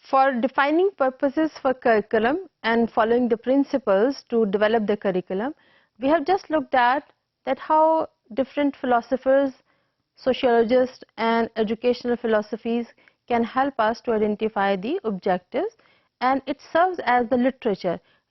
For defining purposes for curriculum and following the principles to develop the curriculum, we have just looked at that how different philosophers, sociologists and educational philosophies can help us to identify the objectives, and it serves as the literature,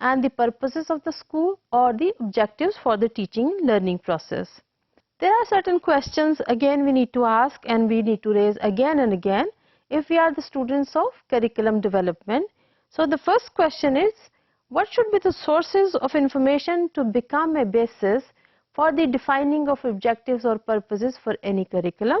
and the purposes of the school or the objectives for the teaching learning process. There are certain questions again we need to ask and we need to raise again and again if we are the students of curriculum development. So the first question is, what should be the sources of information to become a basis for the defining of objectives or purposes for any curriculum?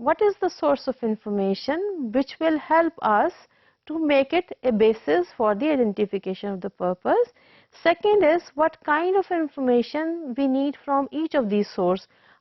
what is the source of information which will help us to make it a basis for the identification of the purpose. Second is, what kind of information we need from each of these sources.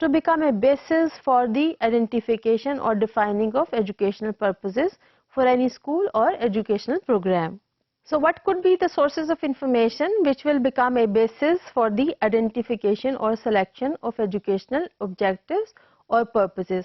to become a basis for the identification or defining of educational purposes for any school or educational program. So what could be the sources of information which will become a basis for the identification or selection of educational objectives or purposes?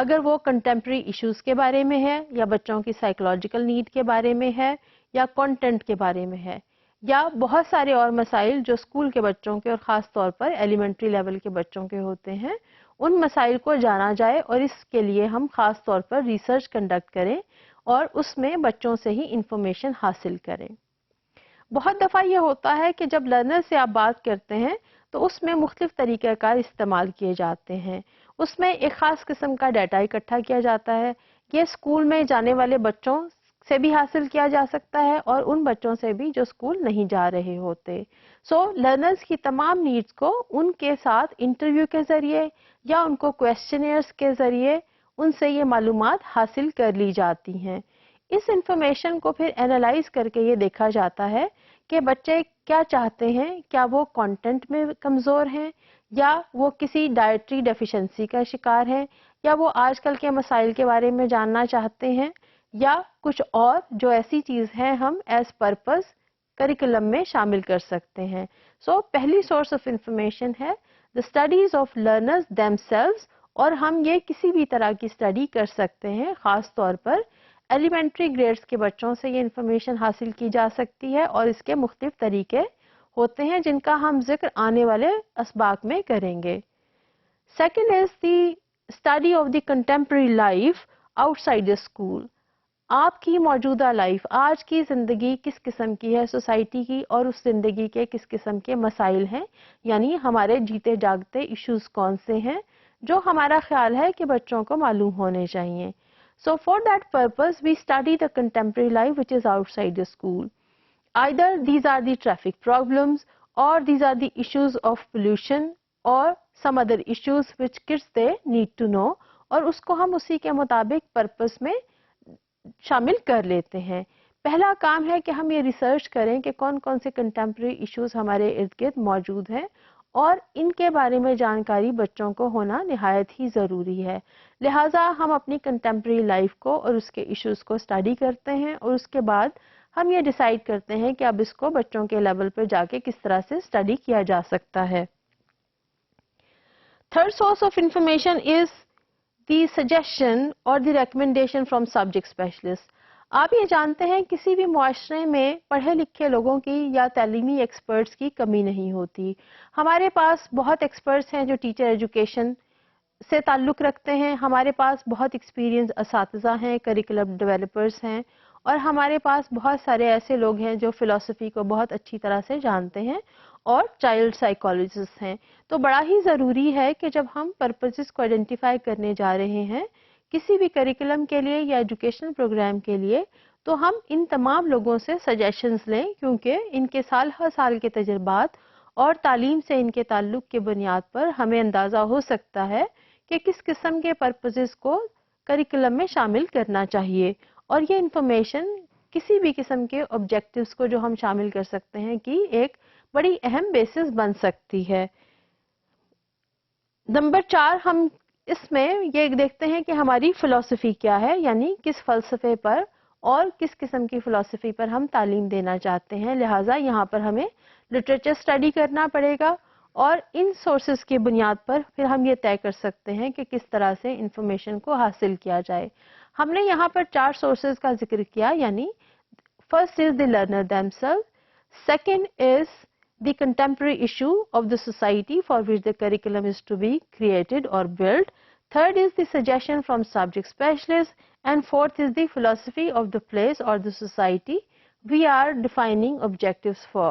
اگر وہ contemporary issues کے بارے میں ہے یا بچوں کی psychological need کے بارے میں ہے یا کنٹینٹ کے بارے میں ہے یا بہت سارے اور مسائل جو اسکول کے بچوں کے اور خاص طور پر ایلیمنٹری لیول کے بچوں کے ہوتے ہیں، ان مسائل کو جانا جائے اور اس کے لیے ہم خاص طور پر ریسرچ کنڈکٹ کریں اور اس میں بچوں سے ہی انفارمیشن حاصل کریں۔ بہت دفعہ یہ ہوتا ہے کہ جب لرنر سے آپ بات کرتے ہیں تو اس میں مختلف طریقہ کار استعمال کیے جاتے ہیں، اس میں ایک خاص قسم کا ڈیٹا اکٹھا کیا جاتا ہے، یہ اسکول میں جانے والے بچوں سے بھی حاصل کیا جا سکتا ہے اور ان بچوں سے بھی جو اسکول نہیں جا رہے ہوتے۔ سو لرنرز کی تمام نیڈز کو ان کے ساتھ انٹرویو کے ذریعے یا ان کو کویسچنئرز کے ذریعے ان سے یہ معلومات حاصل کر لی جاتی ہیں۔ اس انفارمیشن کو پھر اینالائز کر کے یہ دیکھا جاتا ہے کہ بچے کیا چاہتے ہیں، کیا وہ کنٹینٹ میں کمزور ہیں یا وہ کسی ڈائٹری ڈیفیشنسی کا شکار ہیں یا وہ آج کل کے مسائل کے بارے میں جاننا چاہتے ہیں یا کچھ اور جو ایسی چیز ہے ہم ایز پرپز کریکولم میں شامل کر سکتے ہیں۔ سو پہلی سورس آف انفارمیشن ہے the studies of learners themselves، اور ہم یہ کسی بھی طرح کی اسٹڈی کر سکتے ہیں، خاص طور پر ایلیمنٹری گریڈز کے بچوں سے یہ انفارمیشن حاصل کی جا سکتی ہے اور اس کے مختلف طریقے ہوتے ہیں جن کا ہم ذکر آنے والے اسباق میں کریں گے۔ Second is the study of the contemporary life out side the school. آپ کی موجودہ لائف، آج کی زندگی کس قسم کی ہے سوسائٹی کی، اور اس زندگی کے کس قسم کے مسائل ہیں، یعنی ہمارے جیتے جاگتے ایشوز کون سے ہیں جو ہمارا خیال ہے کہ بچوں کو معلوم ہونے چاہیے۔ So for that purpose we study the contemporary life which is outside the school. Either these are the traffic problems or these are the issues of pollution or some other issues which kids they need to know، اور اس کو ہم اسی کے مطابق purpose میں شامل کر لیتے ہیں۔ پہلا کام ہے کہ ہم یہ ریسرچ کریں کہ کون کون سے کنٹمپرری ایشوز ہمارے ارد گرد موجود ہیں اور ان کے بارے میں جانکاری بچوں کو ہونا نہایت ہی ضروری ہے۔ لہٰذا ہم اپنی کنٹمپرری لائف کو اور اس کے ایشوز کو اسٹڈی کرتے ہیں اور اس کے بعد ہم یہ ڈیسائیڈ کرتے ہیں کہ اب اس کو بچوں کے لیول پہ جا کے کس طرح سے اسٹڈی کیا جا سکتا ہے۔ Third source of information is the suggestion اور دی ریکمنڈیشن فرام سبجیکٹ اسپیشلسٹ۔ آپ یہ جانتے ہیں کسی بھی معاشرے میں پڑھے لکھے لوگوں کی یا تعلیمی ایکسپرٹس کی کمی نہیں ہوتی۔ ہمارے پاس بہت ایکسپرٹس ہیں جو ٹیچر ایجوکیشن سے تعلق رکھتے ہیں، ہمارے پاس بہت ایکسپیرینس اساتذہ ہیں، کریکولم ڈیولپرز ہیں، اور ہمارے پاس بہت سارے ایسے لوگ ہیں جو فلسفی کو بہت اچھی طرح سے جانتے ہیں اور چائلڈ سائیکالوجسٹ ہیں۔ تو بڑا ہی ضروری ہے کہ جب ہم پرپسز کو آئیڈینٹیفائی کرنے جا رہے ہیں کسی بھی کریکولم کے لیے یا ایجوکیشنل پروگرام کے لیے، تو ہم ان تمام لوگوں سے سجیشنز لیں، کیونکہ ان کے سال ہر سال کے تجربات اور تعلیم سے ان کے تعلق کی بنیاد پر ہمیں اندازہ ہو سکتا ہے کہ کس قسم کے پرپسز کو کریکولم میں شامل کرنا چاہیے، اور یہ انفارمیشن کسی بھی قسم کے آبجیکٹیوز کو جو ہم شامل کر سکتے ہیں کی ایک بڑی اہم بیسس بن سکتی ہے۔ نمبر 4 ہم اس میں یہ دیکھتے ہیں کہ ہماری فلسفی کیا ہے، یعنی کس فلسفے پر اور کس قسم کی فلسفی پر ہم تعلیم دینا چاہتے ہیں۔ لہٰذا یہاں پر ہمیں لٹریچر اسٹڈی کرنا پڑے گا اور ان سورسز کی بنیاد پر پھر ہم یہ طے کر سکتے ہیں کہ کس طرح سے انفارمیشن کو حاصل کیا جائے۔ ہم نے یہاں پر 4 سورسز کا ذکر کیا، یعنی first is the learner them self, second is the contemporary issue of the society for which the curriculum is to be created or built. Third is the suggestion from subject specialists, and fourth is the philosophy of the place or the society we are defining objectives for.